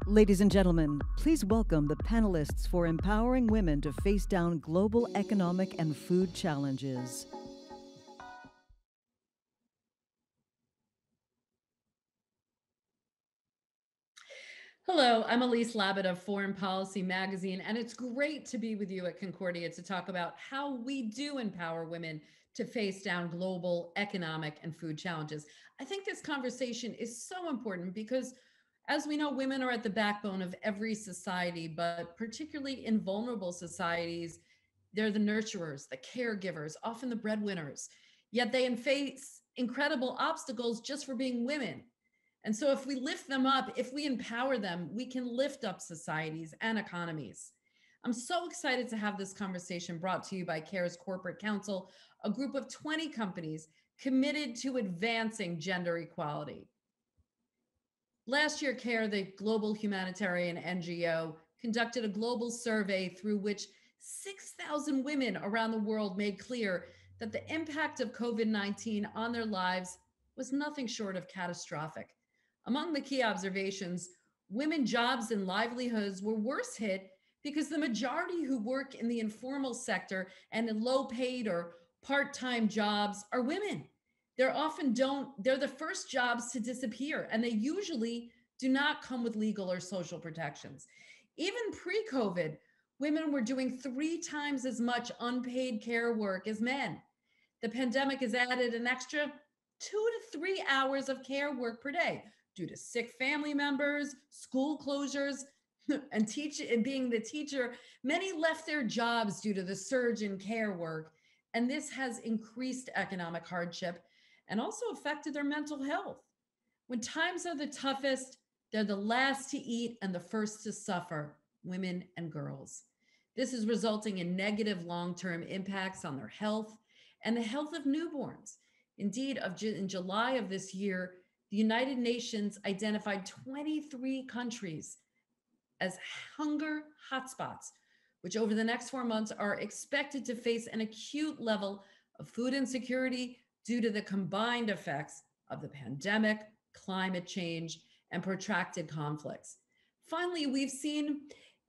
Ladies and gentlemen, please welcome the panelists for empowering women to face down global economic and food challenges. Hello, I'm Elise Labott of Foreign Policy Magazine, and it's great to be with you at Concordia to talk about how we do empower women to face down global economic and food challenges. I think this conversation is so important because, as we know, women are at the backbone of every society, but particularly in vulnerable societies, they're the nurturers, the caregivers, often the breadwinners. Yet they face incredible obstacles just for being women. And so, if we lift them up, if we empower them, we can lift up societies and economies. I'm so excited to have this conversation brought to you by CARE's Corporate Council, a group of 20 companies committed to advancing gender equality. Last year, CARE, the global humanitarian NGO, conducted a global survey through which 6,000 women around the world made clear that the impact of COVID 19 on their lives was nothing short of catastrophic. Among the key observations, women jobs and livelihoods were worse hit because the majority who work in the informal sector and in low paid or part time jobs are women. They're the first jobs to disappear, and they usually do not come with legal or social protections. Even pre COVID, women were doing 3 times as much unpaid care work as men. The pandemic has added an extra 2 to 3 hours of care work per day due to sick family members, school closures, and being the teacher. Many left their jobs due to the surge in care work, and this has increased economic hardship and also affected their mental health. When times are the toughest, they're the last to eat and the first to suffer, women and girls. This is resulting in negative long term impacts on their health and the health of newborns. Indeed, in July of this year, the United Nations identified 23 countries as hunger hotspots, which over the next 4 months are expected to face an acute level of food insecurity due to the combined effects of the pandemic, climate change, and protracted conflicts. Finally, we've seen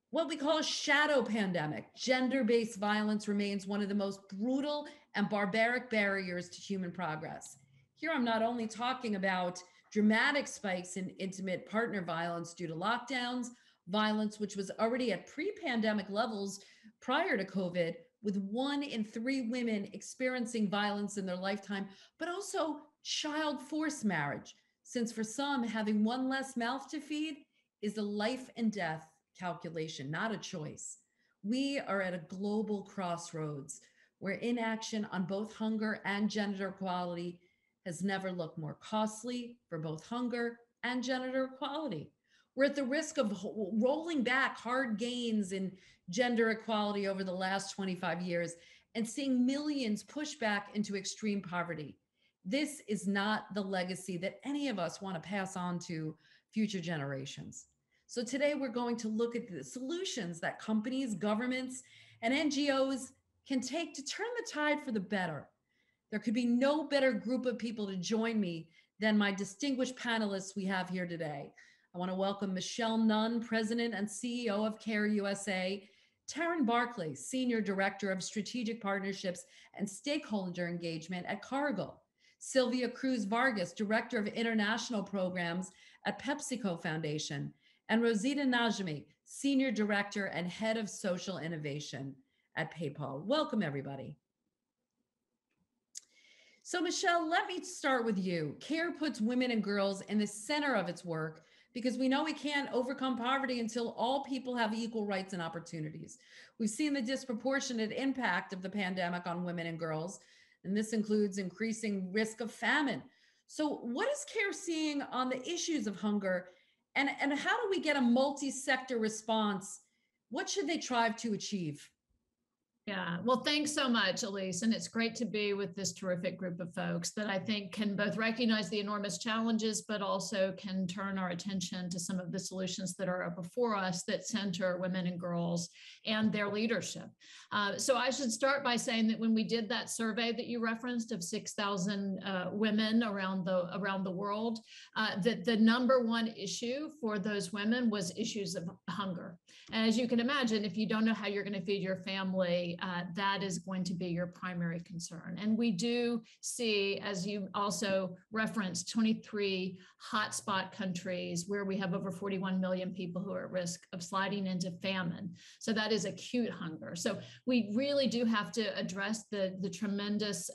what we call a shadow pandemic. Gender based violence remains one of the most brutal and barbaric barriers to human progress. Here, I'm not only talking about dramatic spikes in intimate partner violence due to lockdowns, violence which was already at pre pandemic levels prior to COVID, with 1 in 3 women experiencing violence in their lifetime, but also child forced marriage, since for some, having one less mouth to feed is a life and death calculation, not a choice. We are at a global crossroads where inaction on both hunger and gender equality has never looked more costly for both hunger and gender equality. We're at the risk of rolling back hard gains in gender equality over the last 25 years and seeing millions push back into extreme poverty. This is not the legacy that any of us want to pass on to future generations. So, today we're going to look at the solutions that companies, governments, and NGOs can take to turn the tide for the better. There could be no better group of people to join me than my distinguished panelists we have here today. I want to welcome Michelle Nunn, President and CEO of CARE USA, Taryn Barclay, Senior Director of Strategic Partnerships and Stakeholder Engagement at Cargill, Sylvia Cruz Vargas, Director of International Programs at Pepsico Foundation, and Rosita Najmi, Senior Director and Head of Social Innovation at PayPal. Welcome, everybody. So, Michelle, let me start with you. CARE puts women and girls in the center of its work because we know we can't overcome poverty until all people have equal rights and opportunities. We've seen the disproportionate impact of the pandemic on women and girls, and this includes increasing risk of famine. So, what is CARE seeing on the issues of hunger, and how do we get a multi sector response? What should they strive to achieve? Yeah, well, thanks so much, Elise. And it's great to be with this terrific group of folks that I think can both recognize the enormous challenges, but also can turn our attention to some of the solutions that are before us that center women and girls and their leadership. So I should start by saying that when we did that survey that you referenced of 6,000 women around the world, that the number one issue for those women was issues of hunger. And as you can imagine, if you don't know how you're going to feed your family, that is going to be your primary concern. And we do see, as you also referenced, 23 hotspot countries where we have over 41 million people who are at risk of sliding into famine. So that is acute hunger. So we really do have to address the tremendous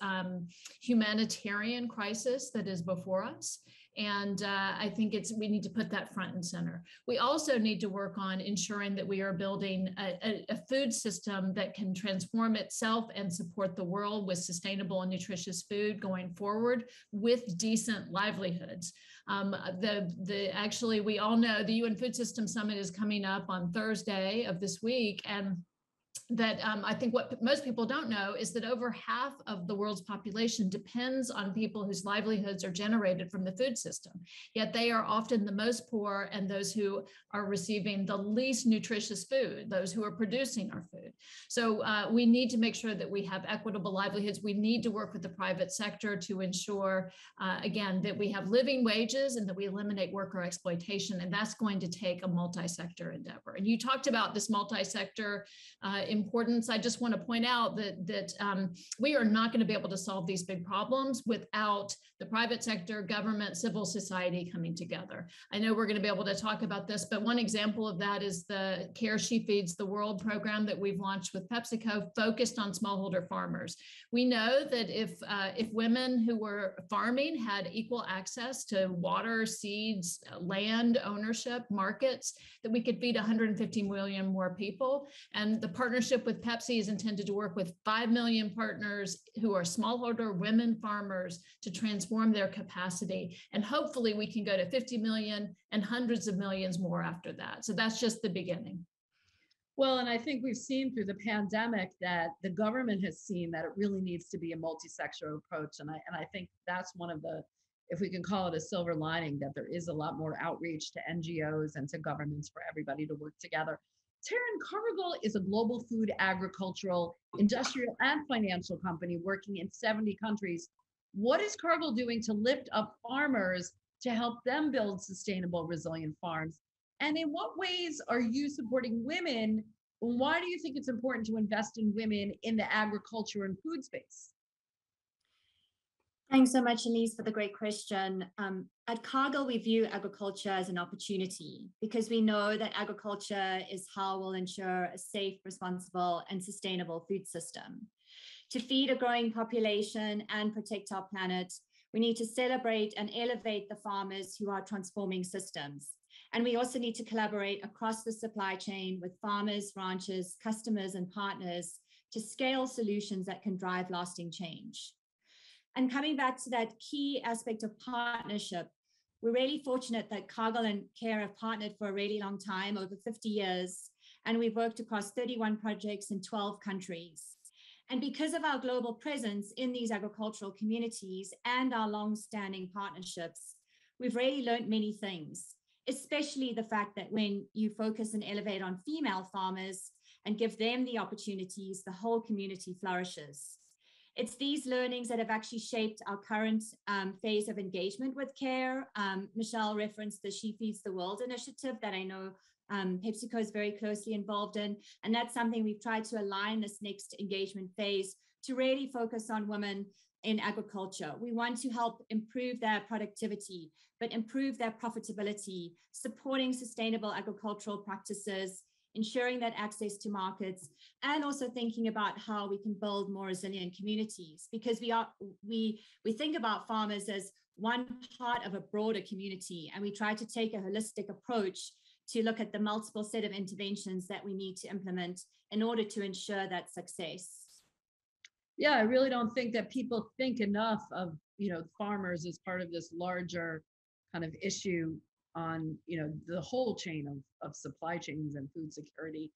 humanitarian crisis that is before us. And I think we need to put that front and center. We also need to work on ensuring that we are building a food system that can transform itself and support the world with sustainable and nutritious food going forward with decent livelihoods. Actually, we all know the UN Food System Summit is coming up on Thursday of this week, and that I think what most people don't know is that over half of the world's population depends on people whose livelihoods are generated from the food system. Yet they are often the most poor and those who are receiving the least nutritious food, those who are producing our food. So we need to make sure that we have equitable livelihoods. We need to work with the private sector to ensure, again, that we have living wages and that we eliminate worker exploitation. And that's going to take a multi-sector endeavor. And you talked about this multi-sector importance. I just want to point out that we are not going to be able to solve these big problems without the private sector, government, civil society coming together. I know we're going to be able to talk about this, but one example of that is the Care She Feeds the World program that we've launched with Pepsico, focused on smallholder farmers. We know that if women who were farming had equal access to water, seeds, land ownership, markets, that we could feed 150 million more people. And the partnership with Pepsi is intended to work with 5 million partners who are smallholder women farmers to transform their capacity. And hopefully we can go to 50 million and hundreds of millions more after that. So that's just the beginning. Well, and I think we've seen through the pandemic that the government has seen that it really needs to be a multi-sectoral approach. And I think that's one of the, if we can call it a silver lining, that there is a lot more outreach to NGOs and to governments for everybody to work together. Taryn, Cargill is a global food, agricultural, industrial, and financial company working in 70 countries. What is Cargill doing to lift up farmers to help them build sustainable, resilient farms? And in what ways are you supporting women? And why do you think it's important to invest in women in the agriculture and food space? Thanks so much, Elise, for the great question. At Cargill, we view agriculture as an opportunity because we know that agriculture is how we'll ensure a safe, responsible, and sustainable food system. To feed a growing population and protect our planet, we need to celebrate and elevate the farmers who are transforming systems. And we also need to collaborate across the supply chain with farmers, ranchers, customers, and partners to scale solutions that can drive lasting change. And coming back to that key aspect of partnership, we're really fortunate that Cargill and CARE have partnered for a really long time, over 50 years, and we've worked across 31 projects in 12 countries. And because of our global presence in these agricultural communities and our long-standing partnerships, we've really learned many things, especially the fact that when you focus and elevate on female farmers and give them the opportunities, the whole community flourishes. It's these learnings that have actually shaped our current phase of engagement with CARE. Michelle referenced the She Feeds the World initiative that I know Pepsico is very closely involved in. And that's something we've tried to align this next engagement phase to really focus on women in agriculture. We want to help improve their productivity, but improve their profitability, supporting sustainable agricultural practices, ensuring that access to markets, and also thinking about how we can build more resilient communities, because we think about farmers as one part of a broader community, and we try to take a holistic approach to look at the multiple set of interventions that we need to implement in order to ensure that success. Yeah, I really don't think that people think enough of, farmers as part of this larger kind of issue on, the whole chain of supply chains and food security.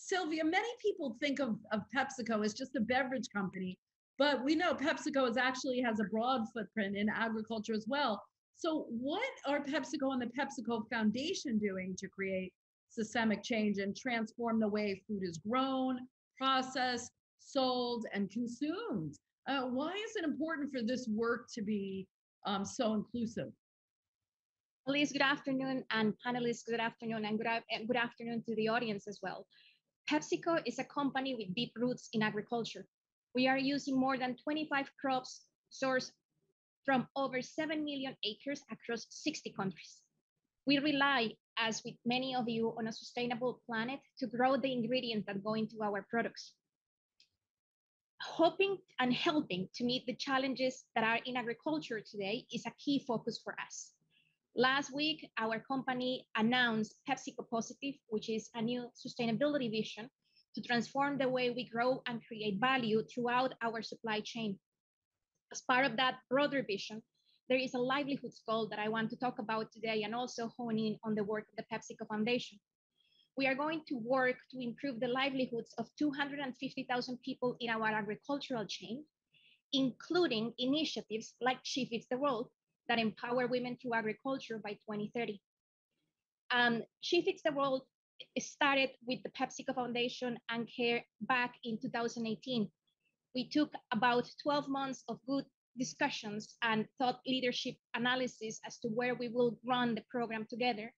Sylvia, many people think of PepsiCo as just a beverage company, but we know PepsiCo actually has a broad footprint in agriculture as well. So what are PepsiCo and the PepsiCo Foundation doing to create systemic change and transform the way food is grown, processed, sold, and consumed? Why is it important for this work to be so inclusive? Elise, good afternoon, and panelists, good afternoon, and good afternoon to the audience as well. PepsiCo is a company with deep roots in agriculture. We are using more than 25 crops sourced from over 7 million acres across 60 countries. We rely, as with many of you, on a sustainable planet to grow the ingredients that go into our products. Hoping and helping to meet the challenges that are in agriculture today is a key focus for us. Last week, our company announced PepsiCo Positive, which is a new sustainability vision to transform the way we grow and create value throughout our supply chain. As part of that broader vision, there is a livelihoods goal that I want to talk about today and also hone in on the work of the PepsiCo Foundation. We are going to work to improve the livelihoods of 250,000 people in our agricultural chain, including initiatives like She Feeds the World that empower women through agriculture by 2030. She Feeds the World started with the PepsiCo Foundation and CARE back in 2018. We took about 12 months of good discussions and thought leadership analysis as to where we will run the program together.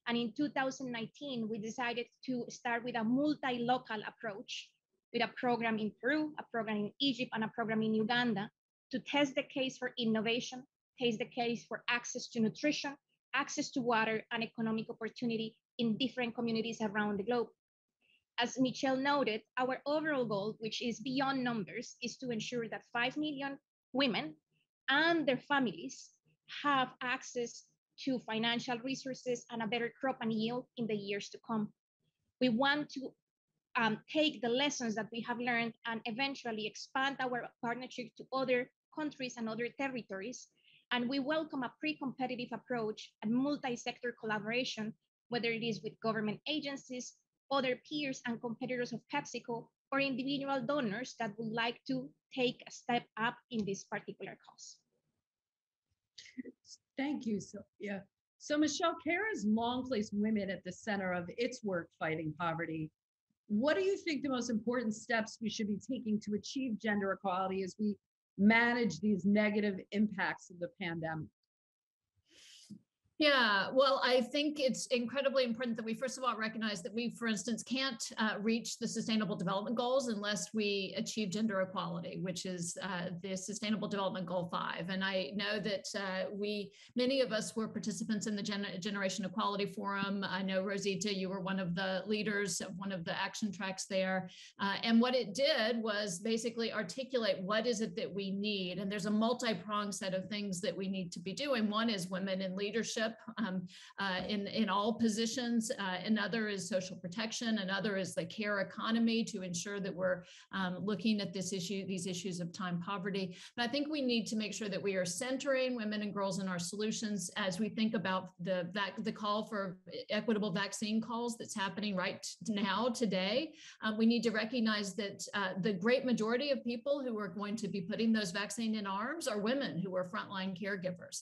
And in 2019, we decided to start with a multi-local approach with a program in Peru, a program in Egypt, and a program in Uganda to test the case for innovation, test the case for access to nutrition, access to water, and economic opportunity in different communities around the globe. As Michelle noted, our overall goal, which is beyond numbers, is to ensure that 5 million women and their families have access to financial resources and a better crop and yield in the years to come. We want to take the lessons that we have learned and eventually expand our partnership to other countries and other territories. And we welcome a pre-competitive approach and multi-sector collaboration, whether it is with government agencies, other peers and competitors of PepsiCo, or individual donors that would like to take a step up in this particular cause. Thank you, Sylvia. So Michelle, CARE has long placed women at the center of its work fighting poverty. What do you think the most important steps we should be taking to achieve gender equality as we manage these negative impacts of the pandemic? Yeah, well, I think it's incredibly important that we, first of all, recognize that we, for instance, can't reach the Sustainable Development Goals unless we achieve gender equality, which is the Sustainable Development Goal 5. And I know that many of us were participants in the Generation Equality Forum. I know, Rosita, you were one of the leaders of one of the action tracks there. And what it did was basically articulate what is it that we need. And there's a multi-pronged set of things that we need to be doing. One is women in leadership. In all positions. Another is social protection. Another is the care economy to ensure that we're looking at these issues of time poverty. But I think we need to make sure that we are centering women and girls in our solutions as we think about the call for equitable vaccine calls that's happening right now, today. We need to recognize that the great majority of people who are going to be putting those vaccines in arms are women who are frontline caregivers.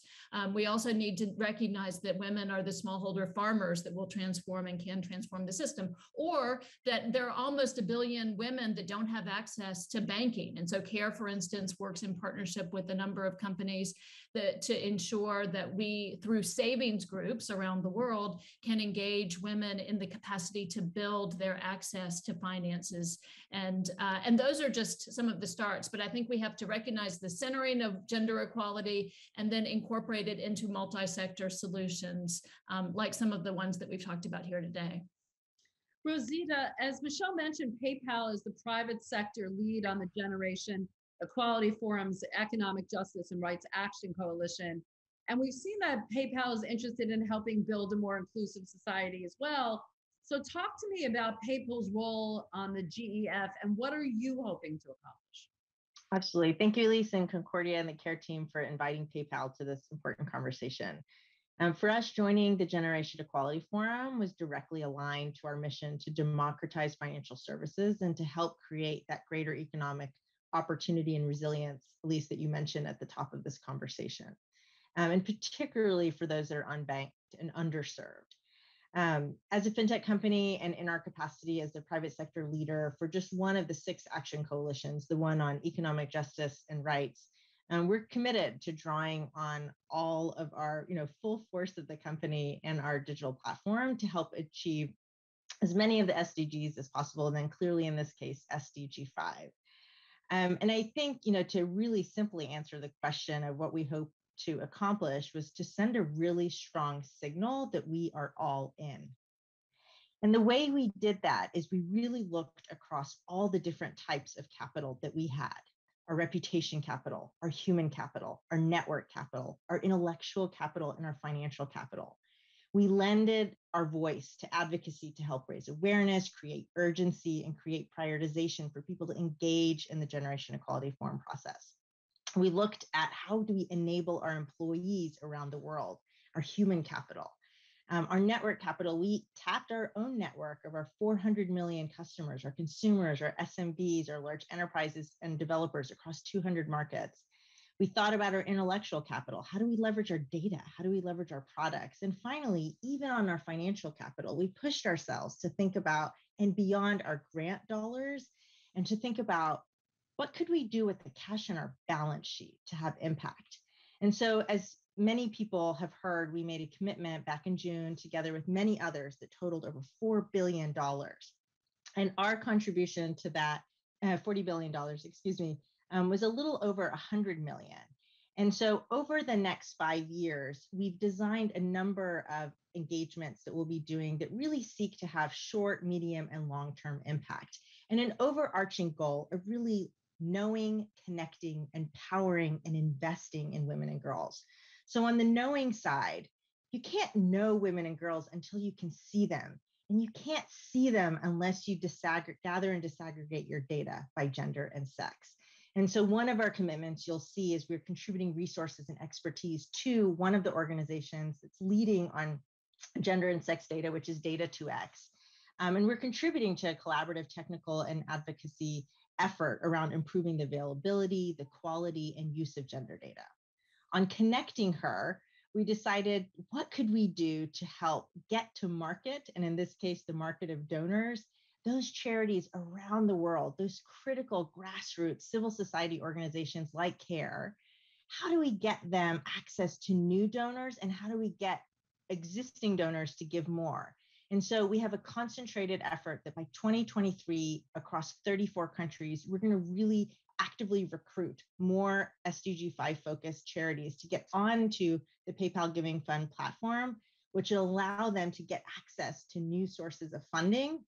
We also need to recognize that women are the smallholder farmers that will transform and can transform the system, or that there are almost 1 billion women that don't have access to banking. And so CARE, for instance, works in partnership with a number of companies to ensure that we, through savings groups around the world, can engage women in the capacity to build their access to finances. And those are just some of the starts, but I think we have to recognize the centering of gender equality and then incorporate it into multi-sector solutions, like some of the ones that we've talked about here today. Rosita, as Michelle mentioned, PayPal is the private sector lead on the Generation Equality Forum's Economic Justice and Rights Action Coalition. And we've seen that PayPal is interested in helping build a more inclusive society as well. So talk to me about PayPal's role on the GEF and what are you hoping to accomplish? Absolutely. Thank you, Elise and Concordia and the CARE team for inviting PayPal to this important conversation. For us, joining the Generation Equality Forum was directly aligned to our mission to democratize financial services and to help create that greater economic opportunity and resilience, Elise, that you mentioned at the top of this conversation, and particularly for those that are unbanked and underserved. As a fintech company and in our capacity as the private sector leader for just one of the 6 action coalitions, the one on economic justice and rights, we're committed to drawing on all of our, full force of the company and our digital platform to help achieve as many of the SDGs as possible, and then clearly in this case, SDG 5. And I think, to really simply answer the question of what we hope to accomplish was to send a really strong signal that we are all in. And the way we did that is we really looked across all the different types of capital that we had: our reputation capital, our human capital, our network capital, our intellectual capital, and our financial capital. We lended our voice to advocacy to help raise awareness, create urgency, and create prioritization for people to engage in the Generation Equality Forum process. We looked at how do we enable our employees around the world, our human capital. Our network capital, we tapped our own network of our 400 million customers, our consumers, our SMBs, our large enterprises and developers across 200 markets. We thought about our intellectual capital. How do we leverage our data? How do we leverage our products? And finally, even on our financial capital, we pushed ourselves to think about and beyond our grant dollars and to think about what could we do with the cash in our balance sheet to have impact. And so as many people have heard, we made a commitment back in June together with many others that totaled over $4 billion. And our contribution to that $40 billion, was a little over 100 million. And so over the next 5 years, we've designed a number of engagements that we'll be doing that really seek to have short, medium, and long-term impact. And an overarching goal of really knowing, connecting, empowering, and investing in women and girls. So on the knowing side, you can't know women and girls until you can see them. And you can't see them unless you gather and disaggregate your data by gender and sex. And so one of our commitments you'll see is we're contributing resources and expertise to one of the organizations that's leading on gender and sex data, which is Data 2X. And we're contributing to a collaborative technical and advocacy effort around improving the availability, the quality, and use of gender data. On connecting her, we decided what could we do to help get to market, and in this case, the market of donors, those charities around the world, those critical grassroots civil society organizations like CARE. How do we get them access to new donors, and how do we get existing donors to give more? And so we have a concentrated effort that by 2023, across 34 countries, we're going to really actively recruit more SDG 5 focused charities to get onto the PayPal Giving Fund platform, which will allow them to get access to new sources of funding.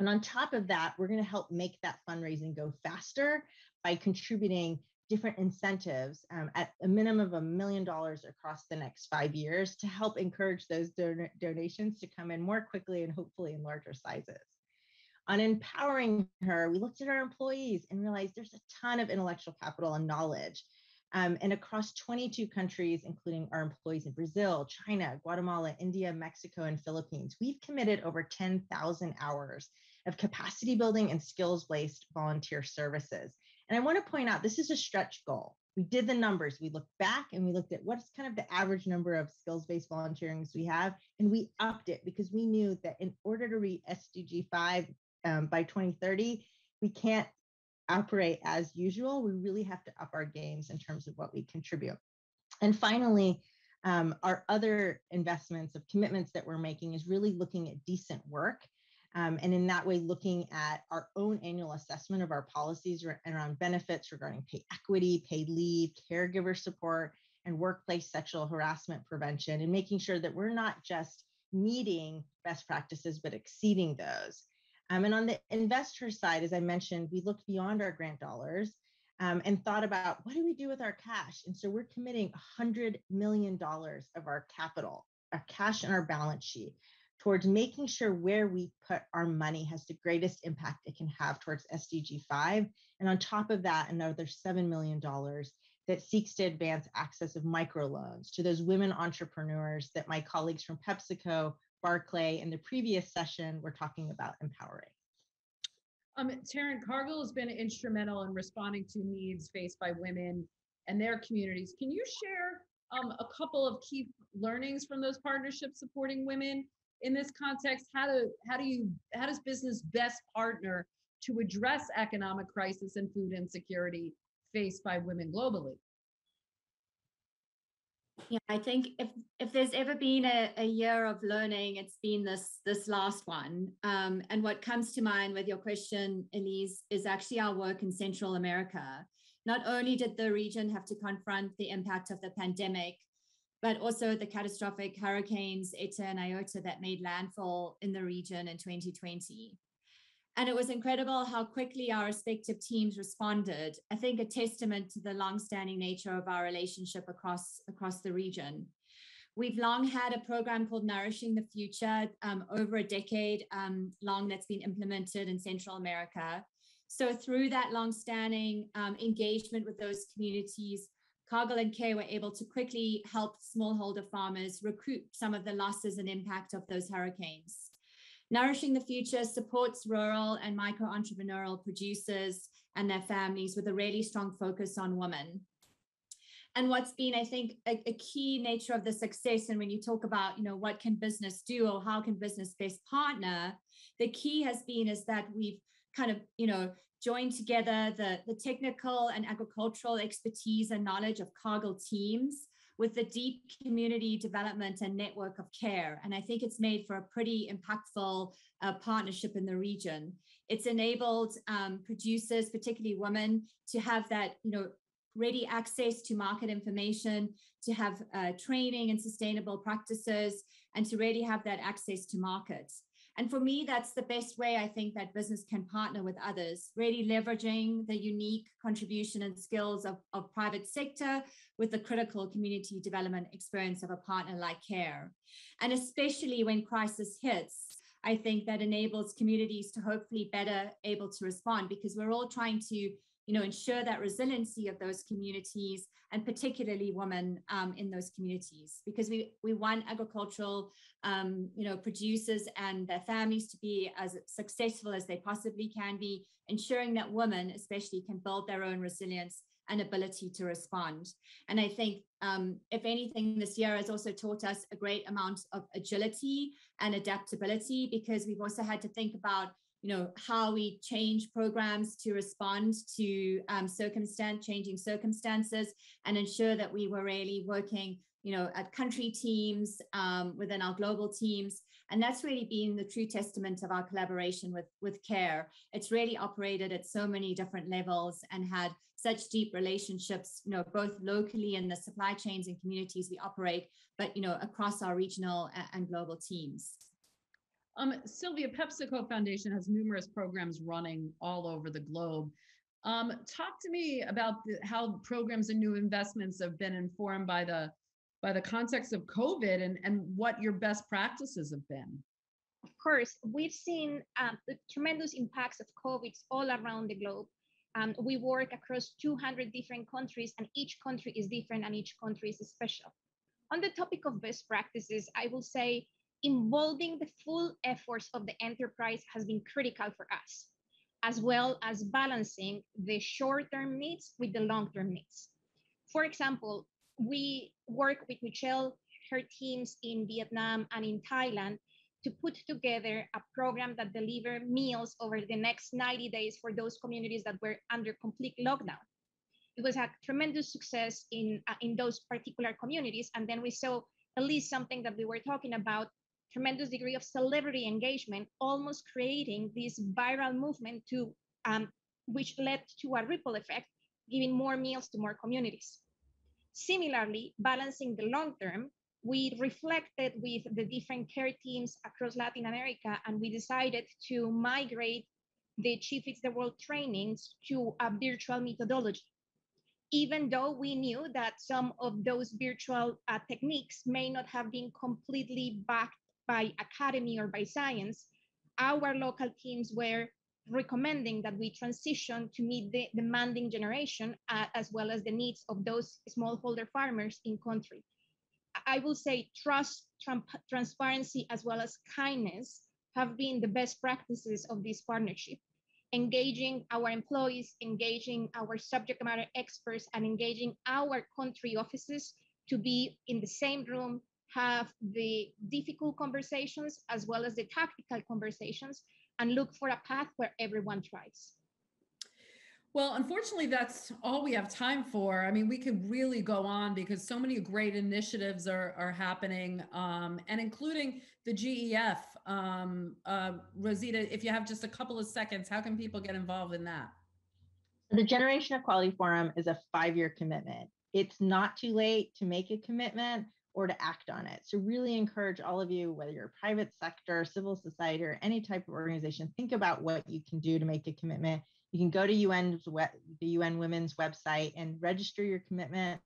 And on top of that, we're going to help make that fundraising go faster by contributing different incentives at a minimum of $1 million across the next 5 years to help encourage those donations to come in more quickly and hopefully in larger sizes. On empowering her, we looked at our employees and realized there's a ton of intellectual capital and knowledge. And across 22 countries, including our employees in Brazil, China, Guatemala, India, Mexico, and Philippines, we've committed over 10,000 hours of capacity building and skills-based volunteer services. And I want to point out, this is a stretch goal. We did the numbers. We looked back and we looked at what's kind of the average number of skills-based volunteerings we have, and we upped it because we knew that in order to reach SDG 5 by 2030, we can't operate as usual. We really have to up our games in terms of what we contribute. And finally, our other investments of commitments that we're making is really looking at decent work. And in that way, looking at our own annual assessment of our policies around benefits regarding pay equity, paid leave, caregiver support, and workplace sexual harassment prevention, and making sure that we're not just meeting best practices, but exceeding those. And on the investor side, as I mentioned, we looked beyond our grant dollars and thought about what do we do with our cash? And so we're committing $100 million of our capital, our cash on our balance sheet, towards making sure where we put our money has the greatest impact it can have towards SDG 5. And on top of that, another $7 million that seeks to advance access of microloans to those women entrepreneurs that my colleagues from Pepsico, Barclay, in the previous session were talking about empowering. Taryn, Cargill has been instrumental in responding to needs faced by women and their communities. Can you share a couple of key learnings from those partnerships supporting women in this context? How does business best partner to address economic crisis and food insecurity faced by women globally? Yeah, I think if there's ever been a year of learning, it's been this last one. And what comes to mind with your question, Elise, is actually our work in Central America. Not only did the region have to confront the impact of the pandemic, but also the catastrophic hurricanes Eta and Iota that made landfall in the region in 2020. And it was incredible how quickly our respective teams responded. I think a testament to the longstanding nature of our relationship across the region. We've long had a program called Nourishing the Future, over a decade long, that's been implemented in Central America. So through that longstanding engagement with those communities, Cargill and Kay were able to quickly help smallholder farmers recoup some of the losses and impact of those hurricanes. Nourishing the Future supports rural and micro-entrepreneurial producers and their families with a really strong focus on women. And what's been, I think, a key nature of the success, and when you talk about, what can business do or how can business best partner, the key has been is that we've kind of, joined together the technical and agricultural expertise and knowledge of Cargill teams with the deep community development and network of care. And I think it's made for a pretty impactful partnership in the region. It's enabled producers, particularly women, to have that, ready access to market information, to have training and sustainable practices, and to really have that access to markets. And for me, that's the best way I think that business can partner with others, really leveraging the unique contribution and skills of private sector with the critical community development experience of a partner like CARE. And especially when crisis hits, I think that enables communities to hopefully better able to respond, because we're all trying to ensure that resiliency of those communities, and particularly women in those communities, because we want agricultural producers and their families to be as successful as they possibly can be, ensuring that women especially can build their own resilience and ability to respond. And I think, if anything, this year has also taught us a great amount of agility and adaptability, because we've also had to think about how we change programs to respond to changing circumstances, and ensure that we were really working, at country teams within our global teams. And that's really been the true testament of our collaboration with CARE. It's really operated at so many different levels and had such deep relationships, both locally in the supply chains and communities we operate, but, across our regional and global teams. Sylvia, PepsiCo Foundation has numerous programs running all over the globe. Talk to me about how programs and new investments have been informed by the context of COVID, and what your best practices have been. Of course, we've seen the tremendous impacts of COVID all around the globe. We work across 200 different countries, and each country is different and each country is special. On the topic of best practices, I will say involving the full efforts of the enterprise has been critical for us, as well as balancing the short-term needs with the long-term needs. For example, we work with Michelle, her teams in Vietnam and in Thailand to put together a program that deliver meals over the next 90 days for those communities that were under complete lockdown. It was a tremendous success in those particular communities. And then we saw at least something that we were talking about, tremendous degree of celebrity engagement, almost creating this viral movement to which led to a ripple effect, giving more meals to more communities. Similarly, balancing the long term, we reflected with the different care teams across Latin America, and we decided to migrate the Chief Feeds the World trainings to a virtual methodology. Even though we knew that some of those virtual techniques may not have been completely backed by academy or by science, our local teams were recommending that we transition to meet the demanding generation as well as the needs of those smallholder farmers in country. I will say trust, transparency, as well as kindness have been the best practices of this partnership. Engaging our employees, engaging our subject matter experts, and engaging our country offices to be in the same room, have the difficult conversations as well as the tactical conversations, and look for a path where everyone thrives. Well, unfortunately, that's all we have time for. I mean, we could really go on because so many great initiatives are happening, and including the GEF. Rosita, if you have just a couple of seconds, how can people get involved in that? The Generation Equality Forum is a 5-year commitment. It's not too late to make a commitment or to act on it. So really encourage all of you, whether you're private sector, civil society, or any type of organization, think about what you can do to make a commitment. You can go to the UN Women's website and register your commitment,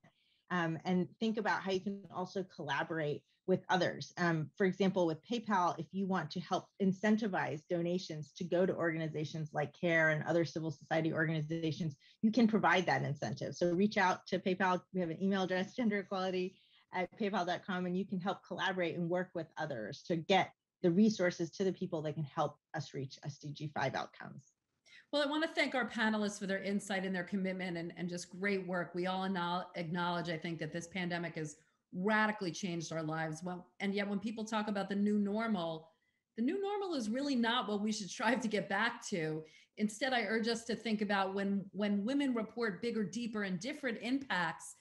and think about how you can also collaborate with others. For example, with PayPal, if you want to help incentivize donations to go to organizations like CARE and other civil society organizations, you can provide that incentive. So reach out to PayPal. We have an email address, genderequality@paypal.com, and you can help collaborate and work with others to get the resources to the people that can help us reach SDG 5 outcomes. Well, I want to thank our panelists for their insight and their commitment and just great work. We all acknowledge, I think, that this pandemic has radically changed our lives. Well, and yet when people talk about the new normal is really not what we should strive to get back to. Instead, I urge us to think about when women report bigger, deeper, and different impacts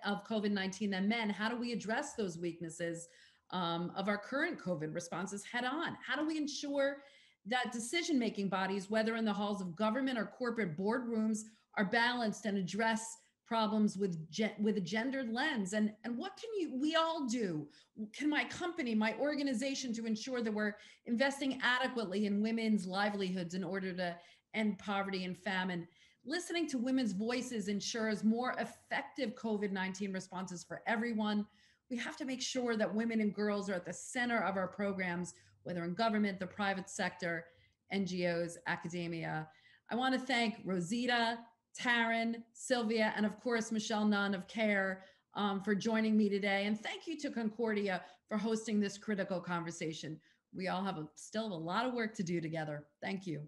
of COVID-19 than men, how do we address those weaknesses of our current COVID responses head on? How do we ensure that decision-making bodies, whether in the halls of government or corporate boardrooms, are balanced and address problems with a gendered lens? And what can we all do? Can my company, my organization, to ensure that we're investing adequately in women's livelihoods in order to end poverty and famine? Listening to women's voices ensures more effective COVID-19 responses for everyone. We have to make sure that women and girls are at the center of our programs, whether in government, the private sector, NGOs, academia. I want to thank Rosita, Taryn, Sylvia, and of course, Michelle Nunn of CARE for joining me today. And thank you to Concordia for hosting this critical conversation. We all have still a lot of work to do together. Thank you.